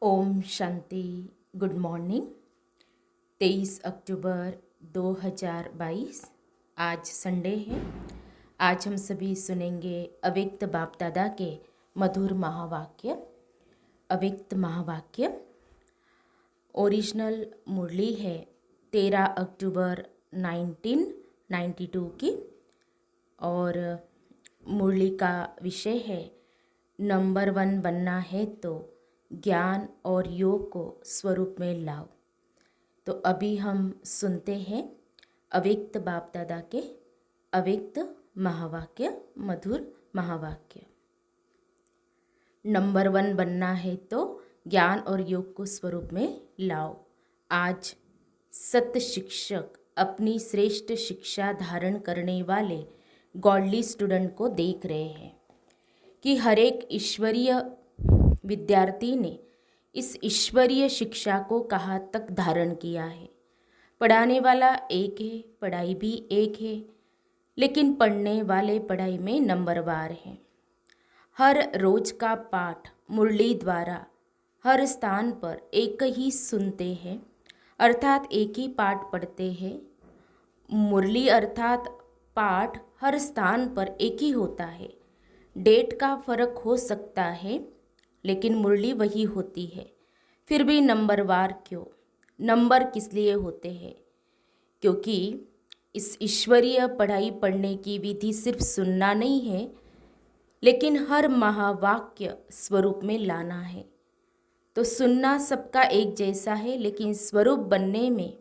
Om Shanti. Good morning. 23 अक्टूबर 2022 आज Sunday है। आज हम सभी सुनेंगे अव्यक्त बाप दादा के मधुर महावाक्य। अव्यक्त महावाक्य ओरिजिनल मुरली है 13 अक्टूबर 1992 की, और मुरली का विषय है नंबर 1 बनना है तो ज्ञान और योग को स्वरूप में लाओ। तो अभी हम सुनते हैं अव्यक्त बाप दादा के अव्यक्त महावाक्य, मधुर महावाक्य। नंबर 1 बनना है तो ज्ञान और योग को स्वरूप में लाओ। आज सत्य शिक्षक अपनी श्रेष्ठ शिक्षा धारण करने वाले गॉडली स्टूडेंट को देख रहे हैं कि हर एक ईश्वरीय विद्यार्थी ने इस ईश्वरीय शिक्षा को कहाँ तक धारण किया है। पढ़ाने वाला एक है, पढ़ाई भी एक है, लेकिन पढ़ने वाले पढ़ाई में नंबरवार हैं। हर रोज का पाठ मुरली द्वारा हर स्थान पर एक ही सुनते हैं, अर्थात एक ही पाठ पढ़ते हैं। मुरली अर्थात पाठ हर स्थान पर एक ही होता है। डेट का फर्क हो सकता है, लेकिन मुरली वही होती है। फिर भी नंबरवार क्यों? नंबर किस लिए होते हैं? क्योंकि इस ईश्वरीय पढ़ाई पढ़ने की विधि सिर्फ सुनना नहीं है, लेकिन हर महावाक्य स्वरूप में लाना है। तो सुनना सबका एक जैसा है, लेकिन स्वरूप बनने में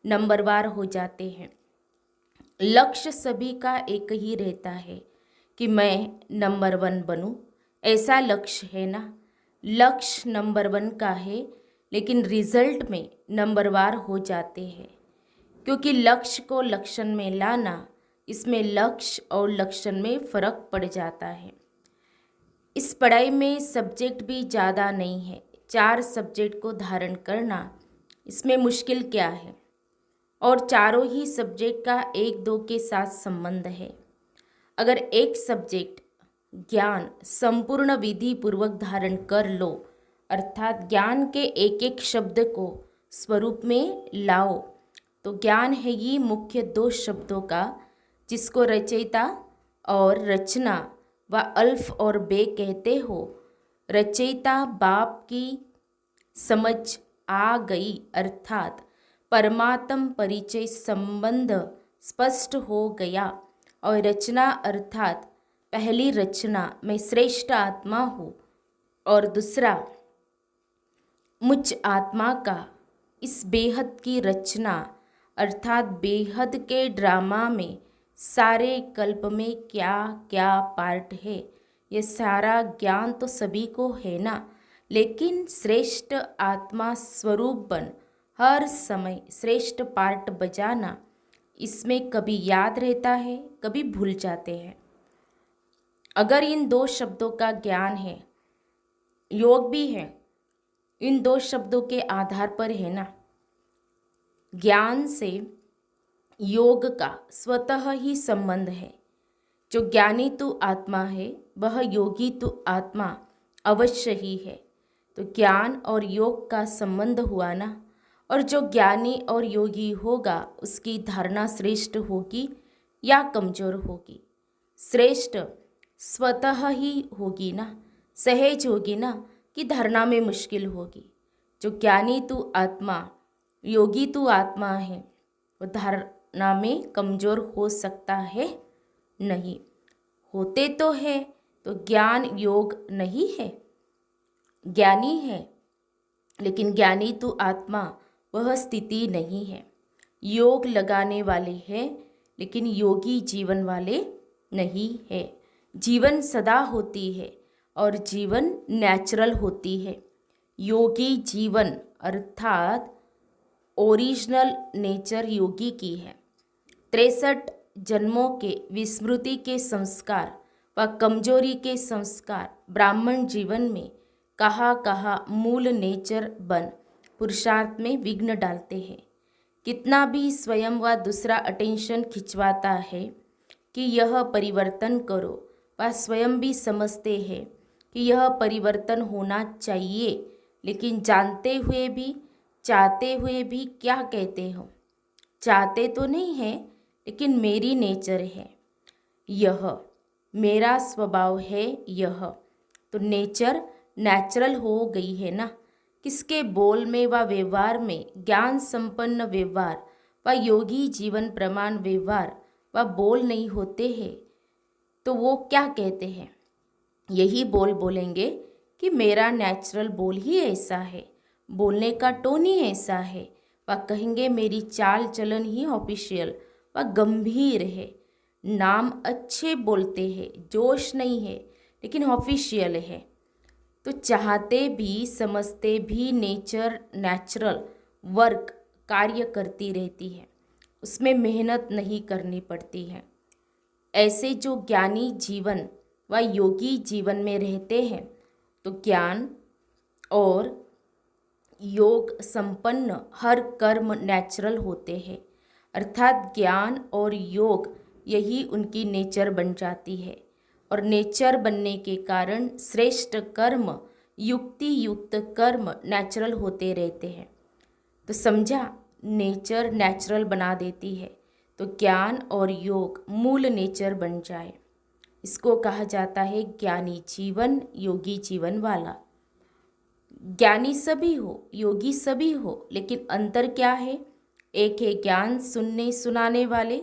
नंबरवार हो जाते हैं। लक्ष्य सभी का एक ही रहता है कि मैं नंबर 1 बनूं, ऐसा लक्ष्य है ना। लक्ष्य नंबर 1 का है, लेकिन रिजल्ट में नंबरवार हो जाते हैं, क्योंकि लक्ष्य को लक्षण में लाना, इसमें लक्ष्य और लक्षण में फ़र्क पड़ जाता है। इस पढ़ाई में सब्जेक्ट भी ज़्यादा नहीं है। 4 सब्जेक्ट को धारण करना, इसमें मुश्किल क्या है? और चारों ही सब्जेक्ट का 1-2 के साथ संबंध है। अगर एक सब्जेक्ट ज्ञान संपूर्ण विधि पूर्वक धारण कर लो, अर्थात ज्ञान के एक एक शब्द को स्वरूप में लाओ, तो ज्ञान है ये मुख्य 2 शब्दों का, जिसको रचयिता और रचना व अल्फ और बे कहते हो। रचयिता बाप की समझ आ गई, अर्थात परमात्म परिचय संबंध स्पष्ट हो गया, और रचना अर्थात पहली रचना मैं श्रेष्ठ आत्मा हूँ, और दूसरा मुझ आत्मा का इस बेहद की रचना, अर्थात बेहद के ड्रामा में सारे कल्प में क्या क्या पार्ट है, ये सारा ज्ञान तो सभी को है ना। लेकिन श्रेष्ठ आत्मा स्वरूप बन हर समय श्रेष्ठ पार्ट बजाना, इसमें कभी याद रहता है, कभी भूल जाते हैं। अगर इन 2 शब्दों का ज्ञान है, योग भी है, इन 2 शब्दों के आधार पर है ना। ज्ञान से योग का स्वतः ही संबंध है। जो ज्ञानी तू आत्मा है, वह योगी तू आत्मा अवश्य ही है। तो ज्ञान और योग का संबंध हुआ ना, और जो ज्ञानी और योगी होगा, उसकी धारणा श्रेष्ठ होगी या कमजोर होगी? श्रेष्ठ स्वतः ही होगी ना, सहज होगी ना, कि धारणा में मुश्किल होगी? जो ज्ञानी तू आत्मा, योगी तू आत्मा है, वो धारणा में कमजोर हो सकता है? नहीं। होते तो है, तो ज्ञान योग नहीं है। ज्ञानी है, लेकिन ज्ञानी तू आत्मा वह स्थिति नहीं है। योग लगाने वाले हैं, लेकिन योगी जीवन वाले नहीं है। जीवन सदा होती है, और जीवन नेचुरल होती है। योगी जीवन अर्थात ओरिजिनल नेचर योगी की है। 63 जन्मों के विस्मृति के संस्कार व कमजोरी के संस्कार ब्राह्मण जीवन में कहाँ मूल नेचर बन पुरुषार्थ में विघ्न डालते हैं। कितना भी स्वयं व दूसरा अटेंशन खिंचवाता है कि यह परिवर्तन करो, वह स्वयं भी समझते हैं कि यह परिवर्तन होना चाहिए, लेकिन जानते हुए भी, चाहते हुए भी क्या कहते हो? चाहते तो नहीं है, लेकिन मेरी नेचर है यह, मेरा स्वभाव है यह। तो नेचर नेचुरल हो गई है ना। किसके बोल में व व्यवहार में ज्ञान संपन्न व्यवहार व योगी जीवन प्रमाण व्यवहार व बोल नहीं होते हैं, तो वो क्या कहते हैं? यही बोल बोलेंगे कि मेरा नेचुरल बोल ही ऐसा है, बोलने का टोन ही ऐसा है। वह कहेंगे मेरी चाल चलन ही ऑफिशियल व गंभीर है। नाम अच्छे बोलते हैं, जोश नहीं है, लेकिन ऑफिशियल है। तो चाहते भी समझते भी नेचर नेचुरल वर्क कार्य करती रहती है, उसमें मेहनत नहीं करनी पड़ती है। ऐसे जो ज्ञानी जीवन व योगी जीवन में रहते हैं, तो ज्ञान और योग संपन्न हर कर्म नेचुरल होते हैं, अर्थात ज्ञान और योग यही उनकी नेचर बन जाती है। और नेचर बनने के कारण श्रेष्ठ कर्म, युक्ति युक्त कर्म नेचुरल होते रहते हैं। तो समझा, नेचर नेचुरल बना देती है, तो ज्ञान और योग मूल नेचर बन जाए। इसको कहा जाता है ज्ञानी जीवन, योगी जीवन वाला। ज्ञानी सभी हो, योगी सभी हो, लेकिन अंतर क्या है? एक है ज्ञान सुनने सुनाने वाले,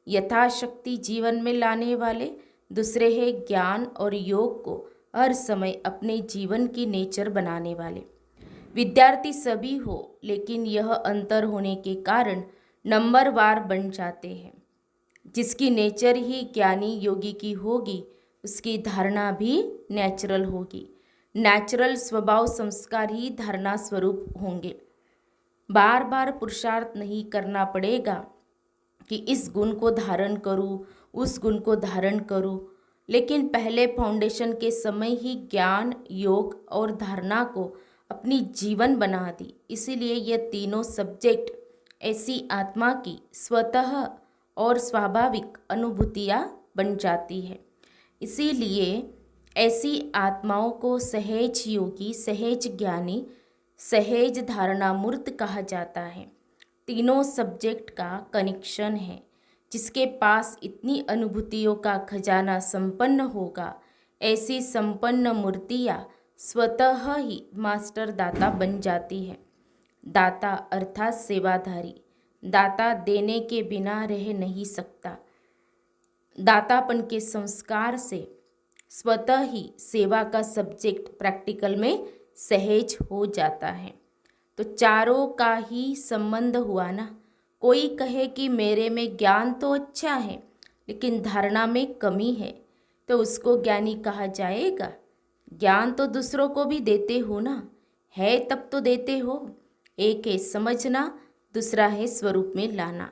यथाशक्ति जीवन में लाने वाले, दूसरे है ज्ञान और योग को हर समय अपने जीवन की नेचर बनाने वाले। विद्यार्थी सभी हो, लेकिन यह अंतर होने के कारण नंबरवार बन जाते हैं। जिसकी नेचर ही ज्ञानी योगी की होगी, उसकी धारणा भी नेचुरल होगी। नेचुरल स्वभाव संस्कार ही धारणा स्वरूप होंगे। बार बार पुरुषार्थ नहीं करना पड़ेगा कि इस गुण को धारण करूं, उस गुण को धारण करूं, लेकिन पहले फाउंडेशन के समय ही ज्ञान, योग और धारणा को अपनी जीवन बना दी। इसीलिए ये तीनों सब्जेक्ट ऐसी आत्मा की स्वतः और स्वाभाविक अनुभूतियाँ बन जाती है। इसीलिए ऐसी आत्माओं को सहज योगी, सहज ज्ञानी, सहज धारणा मूर्त कहा जाता है। तीनों सब्जेक्ट का कनेक्शन है। जिसके पास इतनी अनुभूतियों का खजाना संपन्न होगा, ऐसी संपन्न मूर्तियाँ स्वतः ही मास्टर दाता बन जाती है। दाता अर्थात सेवाधारी। दाता देने के बिना रह नहीं सकता। दातापन के संस्कार से स्वतः ही सेवा का सब्जेक्ट प्रैक्टिकल में सहज हो जाता है। तो चारों का ही संबंध हुआ ना। कोई कहे कि मेरे में ज्ञान तो अच्छा है, लेकिन धारणा में कमी है, तो उसको ज्ञानी कहा जाएगा? ज्ञान तो दूसरों को भी देते हो ना, है तब तो देते हो। एक है समझना, दूसरा है स्वरूप में लाना।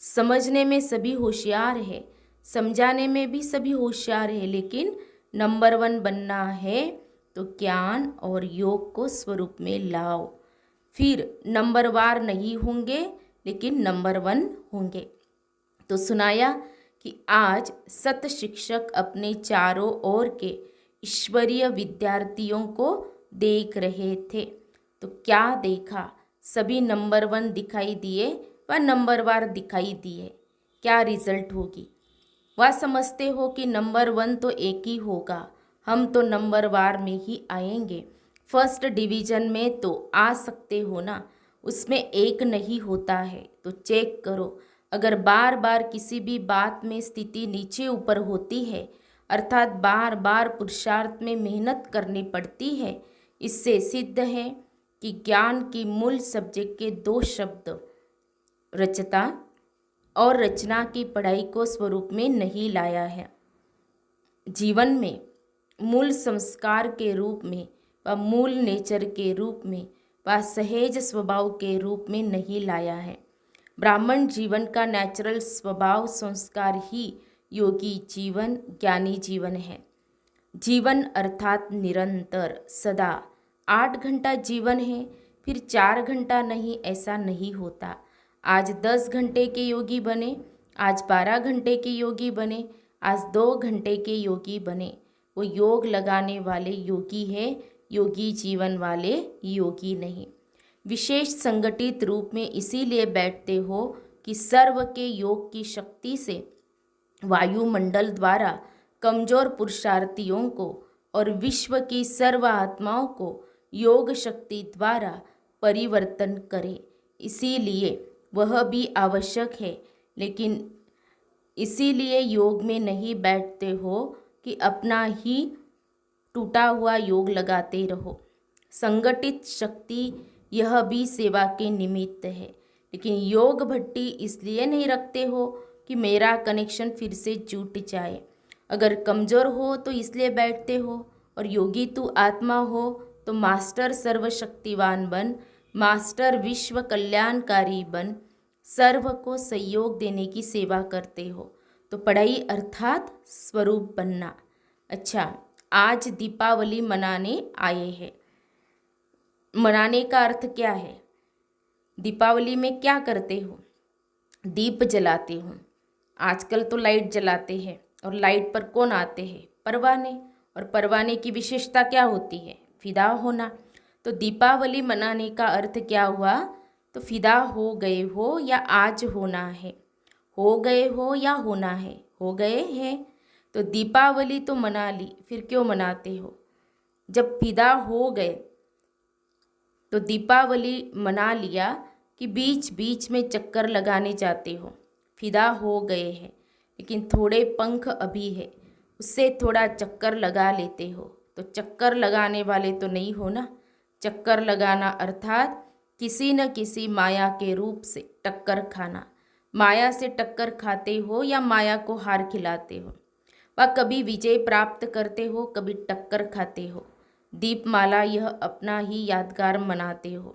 समझने में सभी होशियार है, समझाने में भी सभी होशियार है, लेकिन नंबर 1 बनना है तो ज्ञान और योग को स्वरूप में लाओ। फिर नंबरवार नहीं होंगे, लेकिन नंबर 1 होंगे। तो सुनाया कि आज सत शिक्षक अपने चारों ओर के ईश्वरीय विद्यार्थियों को देख रहे थे। तो क्या देखा? सभी नंबर 1 दिखाई दिए व नंबरवार दिखाई दिए। क्या रिजल्ट होगी? वह समझते हो कि नंबर 1 तो एक ही होगा, हम तो नंबरवार में ही आएंगे। फर्स्ट डिवीज़न में तो आ सकते हो ना, उसमें एक नहीं होता है। तो चेक करो, अगर बार बार किसी भी बात में स्थिति नीचे ऊपर होती है, अर्थात बार बार पुरुषार्थ में मेहनत करनी पड़ती है, इससे सिद्ध है कि ज्ञान की मूल सब्जेक्ट के 2 शब्द रचता और रचना की पढ़ाई को स्वरूप में नहीं लाया है। जीवन में मूल संस्कार के रूप में व मूल नेचर के रूप में व सहज स्वभाव के रूप में नहीं लाया है। ब्राह्मण जीवन का नेचुरल स्वभाव संस्कार ही योगी जीवन, ज्ञानी जीवन है। जीवन अर्थात निरंतर, सदा। 8 घंटा जीवन है, फिर 4 घंटा नहीं, ऐसा नहीं होता। आज 10 घंटे के योगी बने, आज 12 घंटे के योगी बने, आज 2 घंटे के योगी बने। वो योग लगाने वाले योगी है, योगी जीवन वाले योगी नहीं। विशेष संगठित रूप में इसीलिए बैठते हो कि सर्व के योग की शक्ति से वायुमंडल द्वारा कमजोर पुरुषार्थियों को और विश्व की सर्व आत्माओं को योग शक्ति द्वारा परिवर्तन करें। इसीलिए वह भी आवश्यक है, लेकिन इसीलिए योग में नहीं बैठते हो कि अपना ही टूटा हुआ योग लगाते रहो। संगठित शक्ति यह भी सेवा के निमित्त है, लेकिन योग भट्टी इसलिए नहीं रखते हो कि मेरा कनेक्शन फिर से जुट जाए। अगर कमज़ोर हो तो इसलिए बैठते हो, और योगी तू आत्मा हो तो मास्टर सर्वशक्तिवान बन, मास्टर विश्व कल्याणकारी बन, सर्व को सहयोग देने की सेवा करते हो। तो पढ़ाई अर्थात स्वरूप बनना। अच्छा, आज दीपावली मनाने आए हैं। मनाने का अर्थ क्या है? दीपावली में क्या करते हो? दीप जलाते हो। आजकल तो लाइट जलाते हैं, और लाइट पर कौन आते हैं? परवाने। और परवाने की विशेषता क्या होती है? फिदा होना। तो दीपावली मनाने का अर्थ क्या हुआ? तो फिदा हो गए हो या आज होना है? हो गए हो या होना है? हो गए हैं। तो दीपावली तो मना ली, फिर क्यों मनाते हो? जब फिदा हो गए तो दीपावली मना लिया कि बीच बीच में चक्कर लगाने जाते हो। फिदा हो गए हैं, लेकिन थोड़े पंख अभी है, उससे थोड़ा चक्कर लगा लेते हो। तो चक्कर लगाने वाले तो नहीं हो ना। चक्कर लगाना अर्थात किसी न किसी माया के रूप से टक्कर खाना। माया से टक्कर खाते हो या माया को हार खिलाते हो? व कभी विजय प्राप्त करते हो, कभी टक्कर खाते हो। दीपमाला यह अपना ही यादगार मनाते हो।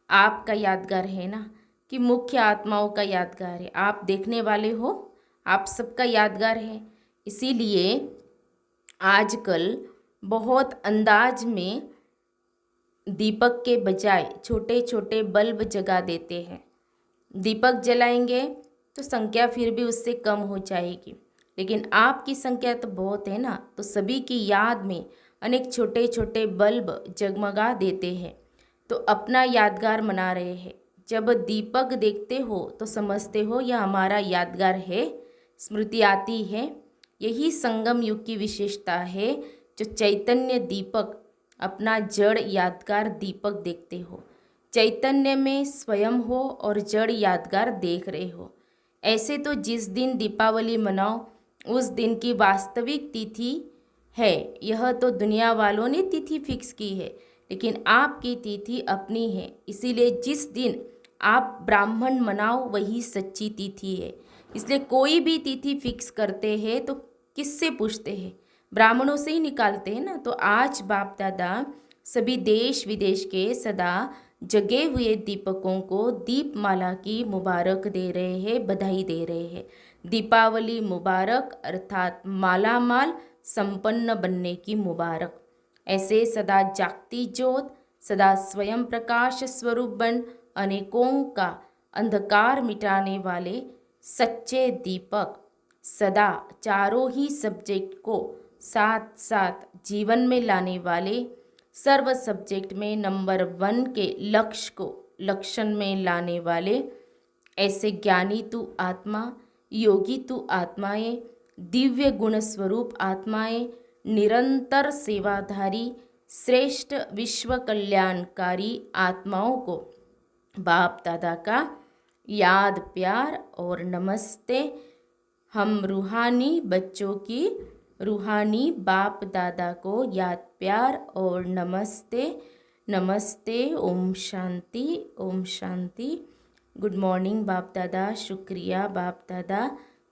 आपका यादगार है ना, कि मुख्य आत्माओं का यादगार है? आप देखने वाले हो, आप सबका यादगार है। इसीलिए आजकल बहुत अंदाज में दीपक के बजाय छोटे छोटे बल्ब जगा देते हैं। दीपक जलाएंगे तो संख्या फिर भी उससे कम हो जाएगी, लेकिन आपकी संख्या तो बहुत है ना, तो सभी की याद में अनेक छोटे छोटे बल्ब जगमगा देते हैं, तो अपना यादगार मना रहे हैं। जब दीपक देखते हो तो समझते हो यह हमारा यादगार है, स्मृति आती है। यही संगम युग की विशेषता है, जो चैतन्य दीपक अपना जड़ यादगार दीपक देखते हो। चैतन्य में स्वयं हो और जड़ यादगार देख रहे हो। ऐसे तो जिस दिन दीपावली मनाओ उस दिन की वास्तविक तिथि है, यह तो दुनिया वालों ने तिथि फिक्स की है, लेकिन आपकी तिथि अपनी है। इसीलिए जिस दिन आप ब्राह्मण मनाओ वही सच्ची तिथि है। इसलिए कोई भी तिथि फिक्स करते हैं तो किससे पूछते हैं? ब्राह्मणों से ही निकालते हैं ना। तो आज बाप दादा सभी देश विदेश के सदा जगे हुए दीपकों को दीपमाला की मुबारक दे रहे हैं, बधाई दे रहे हैं। दीपावली मुबारक अर्थात माला माल संपन्न बनने की मुबारक। ऐसे सदा जागती ज्योत, सदा स्वयं प्रकाश स्वरूप बन अनेकों का अंधकार मिटाने वाले सच्चे दीपक, सदा चारों ही सब्जेक्ट को साथ साथ जीवन में लाने वाले, सर्व सब्जेक्ट में नंबर 1 के लक्ष्य को लक्षण में लाने वाले, ऐसे ज्ञानी तू आत्मा, योगी तू आत्माएं, दिव्य गुण स्वरूप आत्माएं, निरंतर सेवाधारी श्रेष्ठ विश्व कल्याणकारी आत्माओं को बाप दादा का याद प्यार और नमस्ते। हम रूहानी बच्चों की रूहानी बाप दादा को याद प्यार और नमस्ते। नमस्ते। ओम शांति, ओम शांति। गुड मॉर्निंग बाप दादा, शुक्रिया बाप दादा,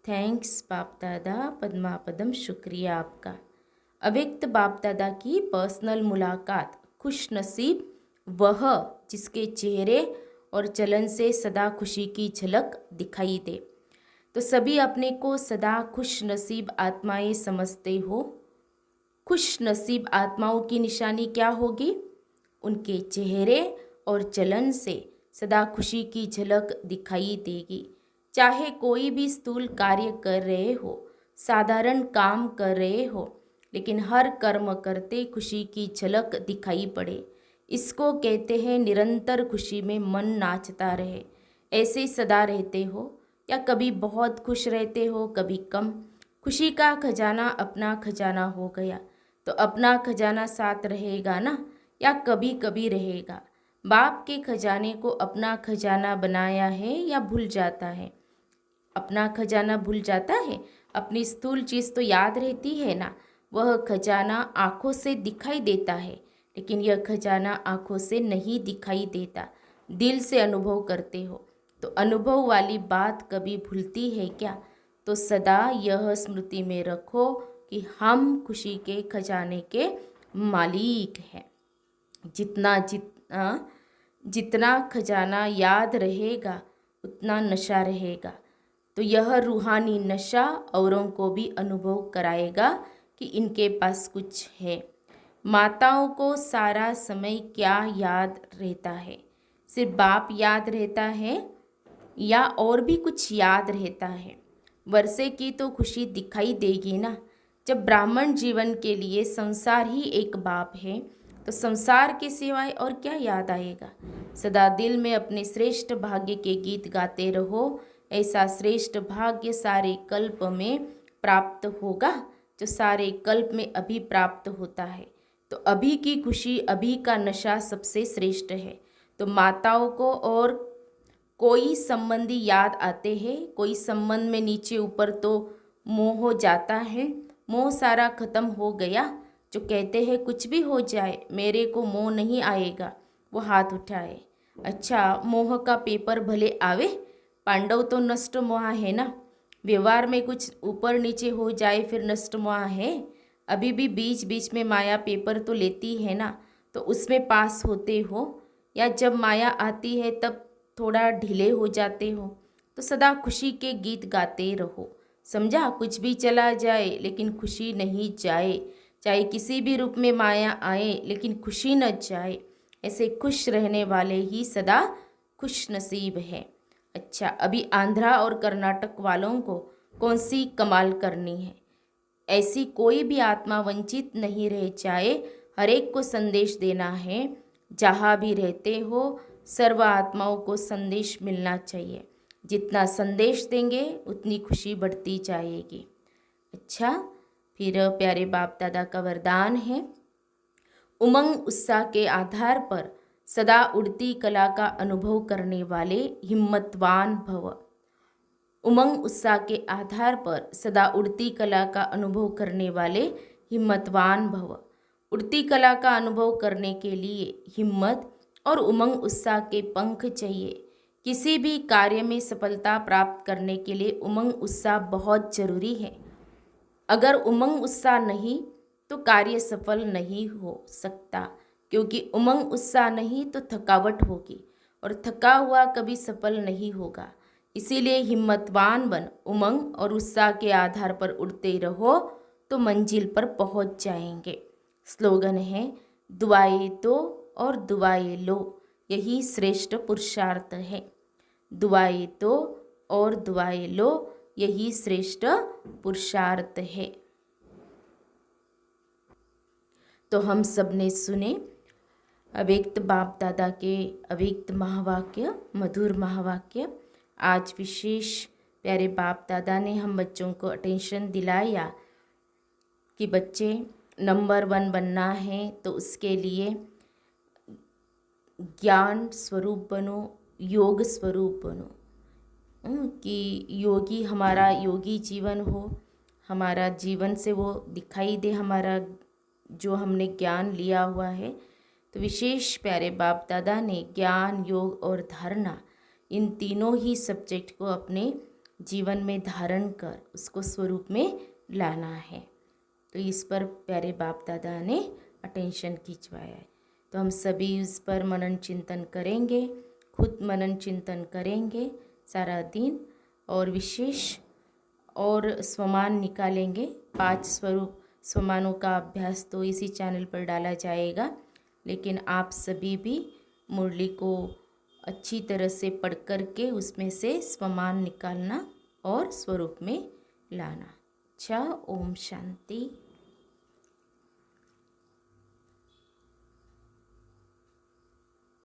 थैंक्स बाप दादा, पद्मा पदम शुक्रिया आपका। अव्यक्त बाप दादा की पर्सनल मुलाकात। खुश नसीब वह जिसके चेहरे और चलन से सदा खुशी की झलक दिखाई दे। तो सभी अपने को सदा खुश नसीब आत्माएं समझते हो। खुश नसीब आत्माओं की निशानी क्या होगी? उनके चेहरे और चलन से सदा खुशी की झलक दिखाई देगी। चाहे कोई भी स्थूल कार्य कर रहे हो, साधारण काम कर रहे हो, लेकिन हर कर्म करते खुशी की झलक दिखाई पड़े। इसको कहते हैं निरंतर खुशी में मन नाचता रहे। ऐसे सदा रहते हो या कभी बहुत खुश रहते हो, कभी कम? खुशी का खजाना अपना खजाना हो गया तो अपना खजाना साथ रहेगा ना, या कभी कभी रहेगा? बाप के खजाने को अपना खजाना बनाया है या भूल जाता है? अपना खजाना भूल जाता है? अपनी स्थूल चीज़ तो याद रहती है ना। वह खजाना आँखों से दिखाई देता है, लेकिन यह खजाना आँखों से नहीं दिखाई देता, दिल से अनुभव करते हो। तो अनुभव वाली बात कभी भूलती है क्या? तो सदा यह स्मृति में रखो कि हम खुशी के खजाने के मालिक हैं। जितना जितना जितना खजाना याद रहेगा उतना नशा रहेगा। तो यह रूहानी नशा औरों को भी अनुभव कराएगा कि इनके पास कुछ है। माताओं को सारा समय क्या याद रहता है? सिर्फ बाप याद रहता है या और भी कुछ याद रहता है? वर्षे की तो खुशी दिखाई देगी ना। जब ब्राह्मण जीवन के लिए संसार ही एक बाप है तो संसार के सिवाय और क्या याद आएगा? सदा दिल में अपने श्रेष्ठ भाग्य के गीत गाते रहो। ऐसा श्रेष्ठ भाग्य सारे कल्प में प्राप्त होगा जो सारे कल्प में अभी प्राप्त होता है। तो अभी की खुशी, अभी का नशा सबसे श्रेष्ठ है। तो माताओं को और कोई संबंधी याद आते हैं, कोई संबंध में नीचे ऊपर तो मोह हो जाता है। मोह सारा खत्म हो गया। जो कहते हैं कुछ भी हो जाए मेरे को मोह नहीं आएगा, वो हाथ उठाए। अच्छा, मोह का पेपर भले आवे, पांडव तो नष्ट मोह है ना। व्यवहार में कुछ ऊपर नीचे हो जाए फिर नष्ट मोह है। अभी भी बीच बीच में माया पेपर तो लेती है ना, तो उसमें पास होते हो, या जब माया आती है तब थोड़ा ढीले हो जाते हो। तो सदा खुशी के गीत गाते रहो। समझा? कुछ भी चला जाए लेकिन खुशी नहीं जाए। चाहे किसी भी रूप में माया आए लेकिन खुशी न जाए। ऐसे खुश रहने वाले ही सदा खुश नसीब है। अच्छा, अभी आंध्रा और कर्नाटक वालों को कौन सी कमाल करनी है? ऐसी कोई भी आत्मा वंचित नहीं रह जाए। हर एक को संदेश देना है। जहाँ भी रहते हो सर्व आत्माओं को संदेश मिलना चाहिए। जितना संदेश देंगे उतनी खुशी बढ़ती जाएगी। अच्छा, फिर प्यारे बाप दादा का वरदान है, उमंग उत्साह के आधार पर सदा उड़ती कला का अनुभव करने वाले हिम्मतवान भव। उमंग उत्साह के आधार पर सदा उड़ती कला का अनुभव करने वाले हिम्मतवान भव। उड़ती कला का अनुभव करने के लिए हिम्मत और उमंग उत्साह के पंख चाहिए। किसी भी कार्य में सफलता प्राप्त करने के लिए उमंग उत्साह बहुत जरूरी है। अगर उमंग उत्साह नहीं तो कार्य सफल नहीं हो सकता, क्योंकि उमंग उत्साह नहीं तो थकावट होगी और थका हुआ कभी सफल नहीं होगा। इसीलिए हिम्मतवान बन, उमंग और उत्साह के आधार पर उड़ते रहो तो मंजिल पर पहुंच जाएंगे। स्लोगन है, दुआएं दो और दुआएं लो, यही श्रेष्ठ पुरुषार्थ है। दुआएं दो और दुआएं लो, यही श्रेष्ठ पुरुषार्थ है। तो हम सब ने सुने अव्यक्त बाप दादा के अव्यक्त महावाक्य, मधुर महावाक्य। आज विशेष प्यारे बाप दादा ने हम बच्चों को अटेंशन दिलाया कि बच्चे नंबर 1 बनना है तो उसके लिए ज्ञान स्वरूप बनो, योग स्वरूप बनो। कि योगी हमारा योगी जीवन हो, हमारा जीवन से वो दिखाई दे हमारा जो हमने ज्ञान लिया हुआ है। तो विशेष प्यारे बाप दादा ने ज्ञान, योग और धारणा, इन तीनों ही सब्जेक्ट को अपने जीवन में धारण कर उसको स्वरूप में लाना है। तो इस पर प्यारे बाप दादा ने अटेंशन खिंचवाया है। तो हम सभी इस पर मनन चिंतन करेंगे, खुद मनन चिंतन करेंगे सारा दिन, और विशेष और स्वमान निकालेंगे। 5 स्वरूप स्वमानों का अभ्यास तो इसी चैनल पर डाला जाएगा, लेकिन आप सभी भी मुरली को अच्छी तरह से पढ़ कर के उसमें से स्वमान निकालना और स्वरूप में लाना। अच्छा, ओम शांति।